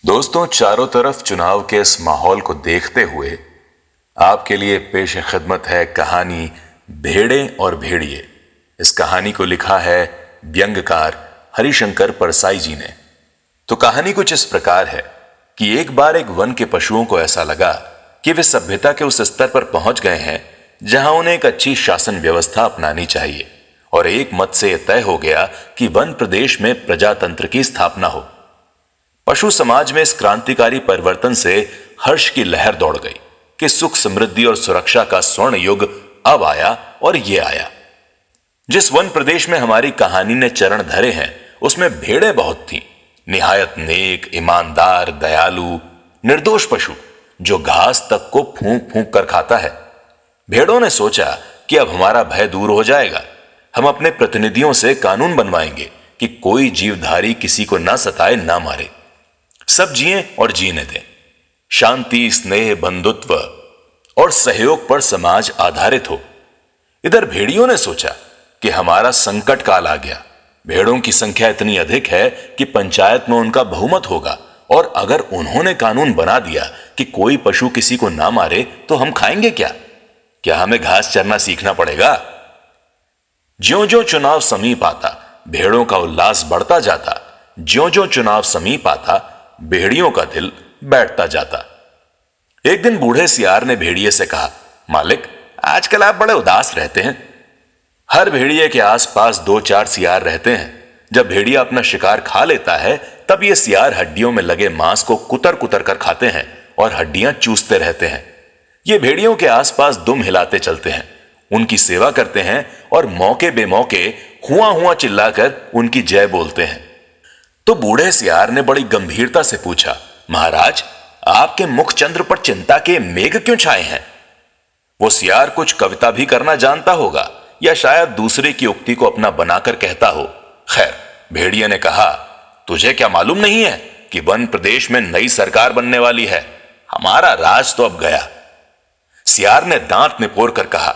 दोस्तों, चारों तरफ चुनाव के इस माहौल को देखते हुए आपके लिए पेश खिदमत है कहानी भेड़ें और भेड़िए। इस कहानी को लिखा है व्यंग्यकार हरिशंकर परसाई जी ने। तो कहानी कुछ इस प्रकार है कि एक बार एक वन के पशुओं को ऐसा लगा कि वे सभ्यता के उस स्तर पर पहुंच गए हैं जहां उन्हें एक अच्छी शासन व्यवस्था अपनानी चाहिए, और एक मत से यह तय हो गया कि वन प्रदेश में प्रजातंत्र की स्थापना हो। पशु समाज में इस क्रांतिकारी परिवर्तन से हर्ष की लहर दौड़ गई कि सुख, समृद्धि और सुरक्षा का स्वर्ण युग अब आया। और ये आया। जिस वन प्रदेश में हमारी कहानी ने चरण धरे हैं उसमें भेड़ें बहुत थीं, निहायत नेक, ईमानदार, दयालु, निर्दोष पशु जो घास तक को फूंक फूंक कर खाता है। भेड़ों ने सोचा कि अब हमारा भय दूर हो जाएगा। हम अपने प्रतिनिधियों से कानून बनवाएंगे कि कोई जीवधारी किसी को ना सताए, ना मारे, सब जिए और जीने दें। शांति, स्नेह, बंधुत्व और सहयोग पर समाज आधारित हो। इधर भेड़ियों ने सोचा कि हमारा संकट काल आ गया। भेड़ों की संख्या इतनी अधिक है कि पंचायत में उनका बहुमत होगा, और अगर उन्होंने कानून बना दिया कि कोई पशु किसी को ना मारे तो हम खाएंगे क्या? क्या हमें घास चरना सीखना पड़ेगा? ज्यों-ज्यों चुनाव समीप आता, भेड़ों का उल्लास बढ़ता जाता। ज्यों-ज्यों चुनाव समीप आता, भेड़ियों का दिल बैठता जाता। एक दिन बूढ़े सियार ने भेड़िए से कहा, मालिक, आजकल आप बड़े उदास रहते हैं। हर भेड़िए के आसपास दो चार सियार रहते हैं। जब भेड़िया अपना शिकार खा लेता है तब ये सियार हड्डियों में लगे मांस को कुतर कुतर कर खाते हैं और हड्डियां चूसते रहते हैं। ये भेड़ियों के आसपास दुम हिलाते चलते हैं, उनकी सेवा करते हैं और मौके बेमौके हुआ हुआ चिल्लाकर उनकी जय बोलते हैं। तो बूढ़े सियार ने बड़ी गंभीरता से पूछा, महाराज, आपके मुख चंद्र पर चिंता के मेघ क्यों छाए हैं? वो सियार कुछ कविता भी करना जानता होगा या शायद दूसरे की उक्ति को अपना बनाकर कहता हो। खैर, भेड़िए ने कहा, तुझे क्या मालूम नहीं है कि वन प्रदेश में नई सरकार बनने वाली है? हमारा राज तो अब गया। सियार ने दांत निपोर कर कहा,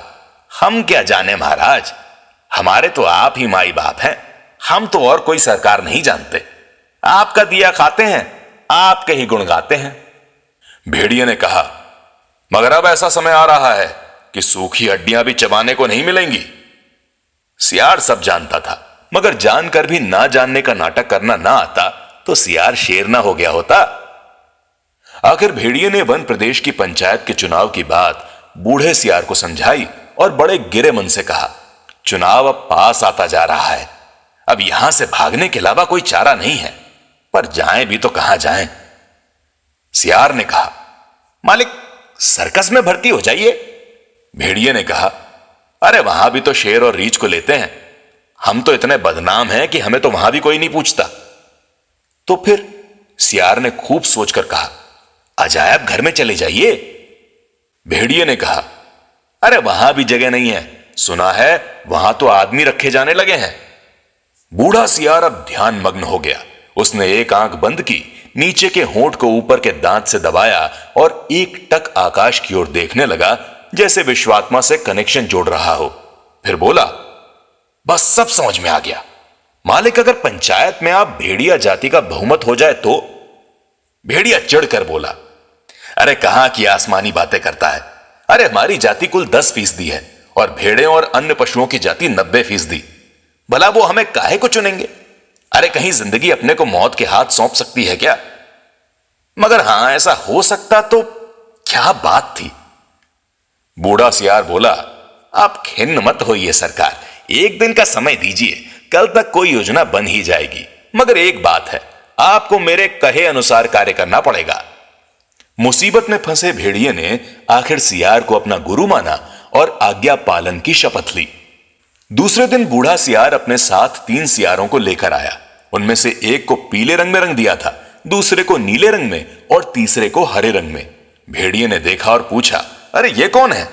हम क्या जाने महाराज, हमारे तो आप ही माई बाप हैं। हम तो और कोई सरकार नहीं जानते। आपका दिया खाते हैं, आपके ही गुण गाते हैं। भेड़िए ने कहा, मगर अब ऐसा समय आ रहा है कि सूखी हड्डियां भी चबाने को नहीं मिलेंगी। सियार सब जानता था, मगर जानकर भी ना जानने का नाटक करना ना आता तो सियार शेर ना हो गया होता। आखिर भेड़िए ने वन प्रदेश की पंचायत के चुनाव की बात बूढ़े सियार को समझाई और बड़े गिरे मन से कहा, चुनाव अब पास आता जा रहा है। अब यहां से भागने के अलावा कोई चारा नहीं है, पर जाएं भी तो कहां जाएं? सियार ने कहा, मालिक, सर्कस में भर्ती हो जाइए। भेड़िए ने कहा, अरे वहां भी तो शेर और रीछ को लेते हैं। हम तो इतने बदनाम हैं कि हमें तो वहां भी कोई नहीं पूछता। तो फिर सियार ने खूब सोचकर कहा, अजायब घर में चले जाइए। भेड़िए ने कहा, अरे वहां भी जगह नहीं है, सुना है वहां तो आदमी रखे जाने लगे हैं। बूढ़ा सियार अब ध्यान मग्न हो गया। उसने एक आंख बंद की, नीचे के होंठ को ऊपर के दांत से दबाया और एक टक आकाश की ओर देखने लगा, जैसे विश्वात्मा से कनेक्शन जोड़ रहा हो। फिर बोला, बस सब समझ में आ गया। मालिक, अगर पंचायत में आप भेड़िया जाति का बहुमत हो जाए तो? भेड़िया चिढ़कर बोला, अरे कहां की आसमानी बातें करता है। अरे हमारी जाति कुल 10% है और भेड़े और अन्य पशुओं की जाति 90%। भला वो हमें काहे को चुनेंगे? अरे कहीं जिंदगी अपने को मौत के हाथ सौंप सकती है क्या? मगर हां, ऐसा हो सकता तो क्या बात थी। बूढ़ा सियार बोला, आप खिन्न मत होइए सरकार, एक दिन का समय दीजिए, कल तक कोई योजना बन ही जाएगी। मगर एक बात है, आपको मेरे कहे अनुसार कार्य करना पड़ेगा। मुसीबत में फंसे भेड़िए ने आखिर सियार को अपना गुरु माना और आज्ञा पालन की शपथ ली। दूसरे दिन बूढ़ा सियार अपने साथ 3 सियारों को लेकर आया। उनमें से एक को पीले रंग में रंग दिया था, दूसरे को नीले रंग में और तीसरे को हरे रंग में। भेड़िए ने देखा और पूछा, अरे ये कौन है?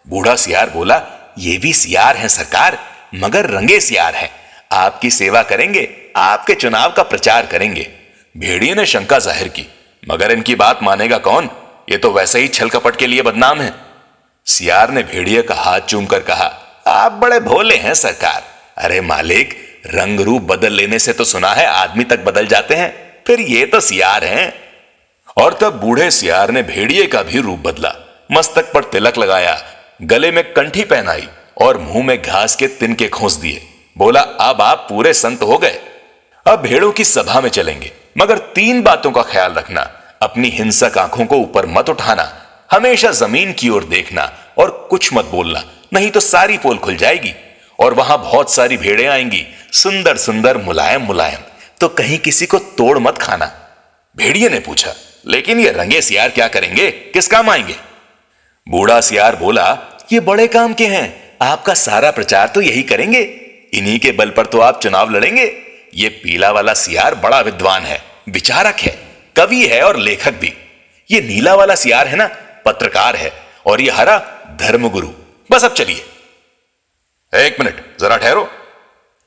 बूढ़ा सियार बोला, ये भी सियार हैं सरकार, मगर रंगे सियार हैं। आपकी सेवा करेंगे, आपके चुनाव का प्रचार करेंगे। भेड़िए ने शंका जाहिर की, मगर इनकी बात मानेगा कौन? ये तो वैसे ही छल कपट के लिए बदनाम है। सियार ने भेड़िए का हाथ चूमकर कहा, आप बड़े भोले हैं सरकार। अरे मालिक, रंग रूप बदल लेने से तो सुना है आदमी तक बदल जाते हैं, फिर ये तो सियार हैं। और तब बूढ़े सियार ने भेड़िए का भी रूप बदला, मस्तक पर तिलक लगाया, गले में कंठी पहनाई और मुंह में घास के तिनके खोस दिए। बोला, अब आप पूरे संत हो गए। अब भेड़ों की सभा में चलेंगे, मगर 3 बातों का ख्याल रखना। अपनी हिंसक आंखों को ऊपर मत उठाना, हमेशा जमीन की ओर देखना और कुछ मत बोलना, नहीं तो सारी पोल खुल जाएगी और वहां बहुत सारी भेड़ें आएंगी, सुंदर सुंदर, मुलायम मुलायम, तो कहीं किसी को तोड़ मत खाना। भेड़िए ने पूछा, लेकिन ये रंगे सियार क्या करेंगे, किस काम आएंगे? बूढ़ा सियार बोला, ये बड़े काम के हैं, आपका सारा प्रचार तो यही करेंगे, इन्हीं के बल पर तो आप चुनाव लड़ेंगे। ये पीला वाला सियार बड़ा विद्वान है, विचारक है, कवि है और लेखक भी। ये नीला वाला सियार है ना, पत्रकार है, और ये हरा धर्मगुरु। बस अब चलिए। 1 मिनट, जरा ठहरो।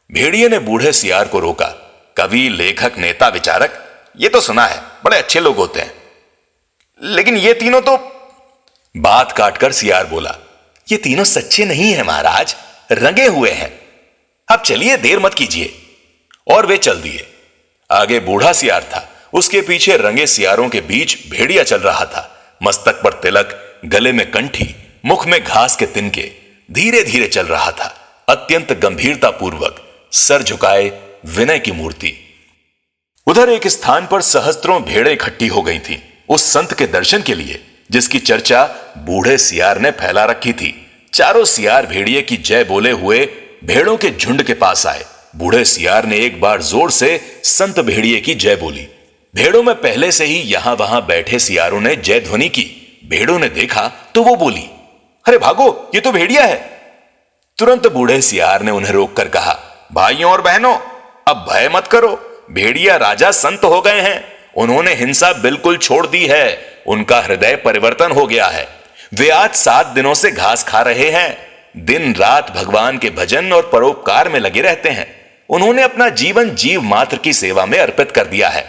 भेड़िए ने बूढ़े सियार को रोका। कवि, लेखक, नेता, विचारक, ये तो सुना है, बड़े अच्छे लोग होते हैं, लेकिन ये तीनों तो। बात काटकर सियार बोला, ये तीनों सच्चे नहीं है महाराज, रंगे हुए हैं। अब चलिए, देर मत कीजिए। और वे चल दिए। आगे बूढ़ा सियार था, उसके पीछे रंगे सियारों के बीच भेड़िया चल रहा था। मस्तक पर तिलक, गले में कंठी, मुख में घास के तिनके, धीरे धीरे चल रहा था, अत्यंत गंभीरता पूर्वक, सर झुकाए, विनय की मूर्ति। उधर एक स्थान पर सहस्त्रों भेड़ें इकट्ठी हो गई थीं, उस संत के दर्शन के लिए, जिसकी चर्चा बूढ़े सियार ने फैला रखी थी। चारों सियार भेड़िए की जय बोले हुए भेड़ों के झुंड के पास आए। बूढ़े सियार ने एक बार जोर से संत भेड़िए की जय बोली। भेड़ों में पहले से ही यहां वहां बैठे सियारों ने जय ध्वनि की। भेड़ों ने देखा तो वो बोली, अरे भागो, ये तो भेड़िया है। तुरंत बूढ़े सियार ने उन्हें रोककर कहा, भाइयों और बहनों, अब भय मत करो, भेड़िया राजा संत हो गए हैं। उन्होंने हिंसा बिल्कुल छोड़ दी है, उनका हृदय परिवर्तन हो गया है। वे आज 7 दिनों से घास खा रहे हैं, दिन रात भगवान के भजन और परोपकार में लगे रहते हैं। उन्होंने अपना जीवन जीव मात्र की सेवा में अर्पित कर दिया है।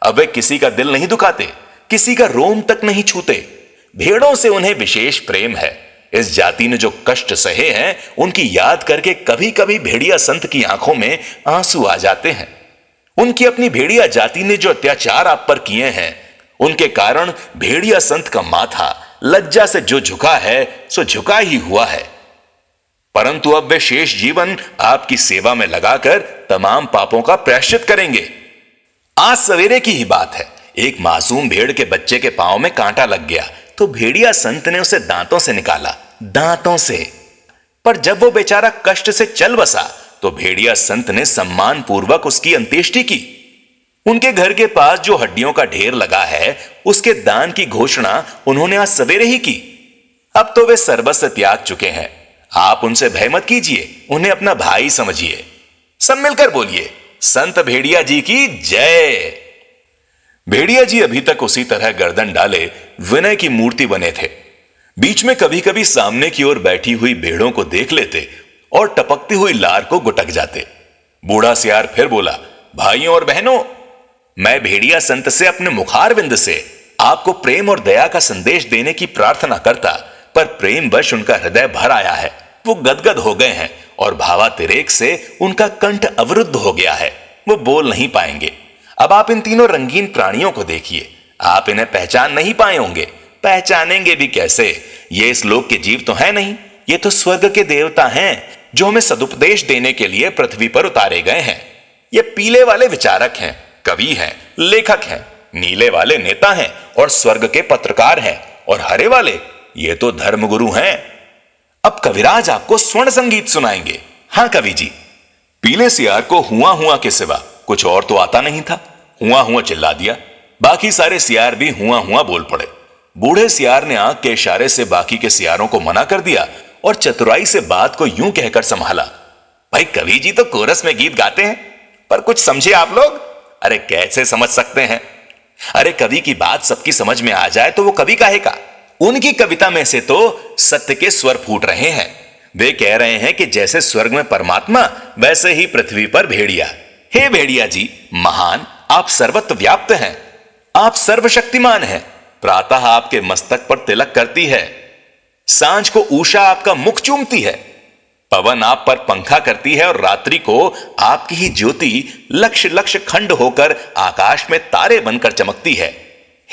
अब वे किसी का दिल नहीं दुखाते, किसी का रोम तक नहीं छूते। भेड़ों से उन्हें विशेष प्रेम है। इस जाति ने जो कष्ट सहे हैं, उनकी याद करके कभी कभी भेड़िया संत की आंखों में आंसू आ जाते हैं। उनकी अपनी भेड़िया जाति ने जो अत्याचार आप पर किए हैं, उनके कारण भेड़िया संत का माथा लज्जा से जो झुका है, सो झुका ही हुआ है। परंतु अब वे शेष जीवन आपकी सेवा में लगाकर तमाम पापों का प्रायश्चित करेंगे। आज सवेरे की ही बात है, एक मासूम भेड़ के बच्चे के पांव में कांटा लग गया, तो भेड़िया संत ने उसे दांतों से निकाला, दांतों से। पर जब वो बेचारा कष्ट से चल बसा, तो भेड़िया संत ने सम्मान पूर्वक उसकी अंत्येष्टि की। उनके घर के पास जो हड्डियों का ढेर लगा है, उसके दान की घोषणा उन्होंने आज सवेरे ही की। अब तो वे सर्वस्व त्याग चुके हैं। आप उनसे भय मत कीजिए, उन्हें अपना भाई समझिए। सब मिलकर बोलिए, संत भेड़िया जी की जय। भेड़िया जी अभी तक उसी तरह गर्दन डाले विनय की मूर्ति बने थे। बीच में कभी कभी सामने की ओर बैठी हुई भेड़ों को देख लेते और टपकती हुई लार को गुटक जाते। बूढ़ा सियार फिर बोला, भाइयों और बहनों, मैं भेड़िया संत से अपने मुखारविंद से आपको प्रेम और दया का संदेश देने की प्रार्थना करता, पर प्रेमवश उनका हृदय भर आया है। वो गदगद हो गए हैं और भावातिरेक से उनका कंठ अवरुद्ध हो गया है, वो बोल नहीं पाएंगे। अब आप इन तीनों रंगीन प्राणियों को देखिए, आप इन्हें पहचान नहीं पाए होंगे। पहचानेंगे भी कैसे, ये इस लोक के जीव तो है नहीं, ये तो स्वर्ग के देवता हैं, जो हमें सदुपदेश देने के लिए पृथ्वी पर उतारे गए हैं। ये पीले वाले विचारक हैं, कवि हैं, लेखक हैं, नीले वाले नेता हैं और स्वर्ग के पत्रकार हैं, और हरे वाले ये तो धर्मगुरु हैं। अब कविराज आपको स्वर्ण संगीत सुनाएंगे। हां कवि जी। पीले सियार को हुआ हुआ के सिवा कुछ और तो आता नहीं था। हुआ हुआ चिल्ला दिया। बाकी सारे सियार भी हुआ हुआ बोल पड़े। बूढ़े सियार ने आंख के इशारे से बाकी के सियारों को मना कर दिया और चतुराई से बात को यूं कहकर संभाला, भाई कवि जी तो कोरस में गीत गाते हैं, पर कुछ समझे आप लोग? अरे कैसे समझ सकते हैं? अरे कवि की बात सबकी समझ में आ जाए तो वो कवि काहेगा? उनकी कविता में से तो सत्य के स्वर फूट रहे हैं। वे कह रहे हैं कि जैसे स्वर्ग में परमात्मा, वैसे ही पृथ्वी पर भेड़िया। हे भेड़िया जी महान, आप सर्वत्र व्याप्त हैं, आप सर्वशक्तिमान हैं। प्रातः आपके मस्तक पर तिलक करती है, सांझ को उषा आपका मुख चूमती है, पवन आप पर पंखा करती है और रात्रि को आपकी ही ज्योति लक्ष लक्ष खंड होकर आकाश में तारे बनकर चमकती है।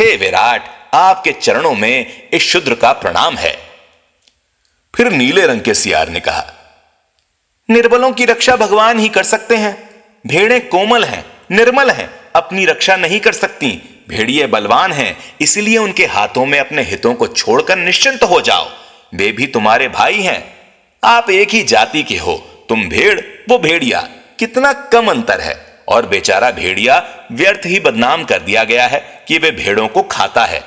हे विराट, आपके चरणों में इस शूद्र का प्रणाम है। फिर नीले रंग के सियार ने कहा, निर्बलों की रक्षा भगवान ही कर सकते हैं। भेड़ें कोमल हैं, निर्मल हैं, अपनी रक्षा नहीं कर सकती। भेड़िए बलवान हैं, इसलिए उनके हाथों में अपने हितों को छोड़कर निश्चिंत हो जाओ। वे भी तुम्हारे भाई हैं। आप एक ही जाति के हो, तुम भेड़, वो भेड़िया, कितना कम अंतर है। और बेचारा भेड़िया व्यर्थ ही बदनाम कर दिया गया है कि वे भेड़ों को खाता है।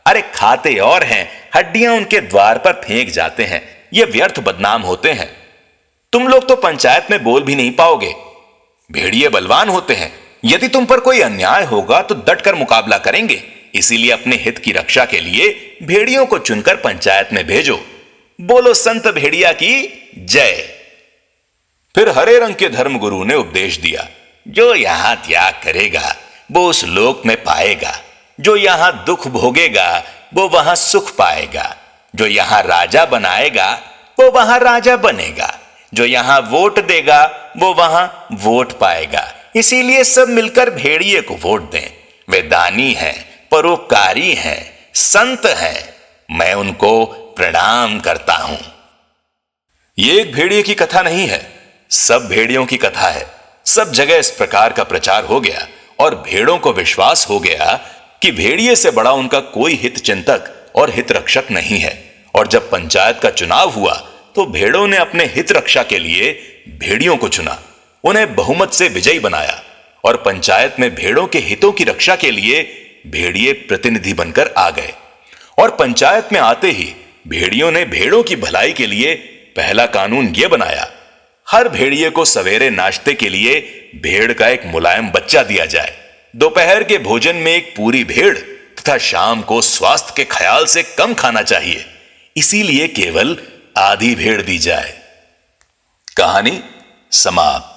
अरे खाते और हैं, हड्डियां उनके द्वार पर फेंक जाते हैं, ये व्यर्थ बदनाम होते हैं। तुम लोग तो पंचायत में बोल भी नहीं पाओगे। भेड़िए बलवान होते हैं, यदि तुम पर कोई अन्याय होगा तो डटकर मुकाबला करेंगे। इसीलिए अपने हित की रक्षा के लिए भेड़ियों को चुनकर पंचायत में भेजो। बोलो संत भेड़िया की जय। फिर हरे रंग के धर्मगुरु ने उपदेश दिया, जो यहां त्याग करेगा वो उस लोक में पाएगा। जो यहां दुख भोगेगा वो वहां सुख पाएगा। जो यहां राजा बनाएगा वो वहां राजा बनेगा। जो यहां वोट देगा वो वहां वोट पाएगा। इसीलिए सब मिलकर भेड़िए को वोट दें। वे दानी हैं, परोपकारी हैं, संत हैं। मैं उनको प्रणाम करता हूं। ये एक भेड़िए की कथा नहीं है, सब भेड़ियों की कथा है। सब जगह इस प्रकार का प्रचार हो गया और भेड़ों को विश्वास हो गया कि भेड़िए से बड़ा उनका कोई हित चिंतक और हित रक्षक नहीं है। और जब पंचायत का चुनाव हुआ तो भेड़ों ने अपने हित रक्षा के लिए भेड़ियों को चुना, उन्हें बहुमत से विजयी बनाया और पंचायत में भेड़ों के हितों की रक्षा के लिए भेड़िए प्रतिनिधि बनकर आ गए। और पंचायत में आते ही भेड़ियों ने भेड़ों की भलाई के लिए पहला कानून यह बनाया, हर भेड़िए को सवेरे नाश्ते के लिए भेड़ का एक मुलायम बच्चा दिया जाए। दोपहर के भोजन में एक पूरी भेड़ तथा शाम को स्वास्थ्य के ख्याल से कम खाना चाहिए, इसीलिए केवल आधी भेड़ दी जाए। कहानी समाप्त।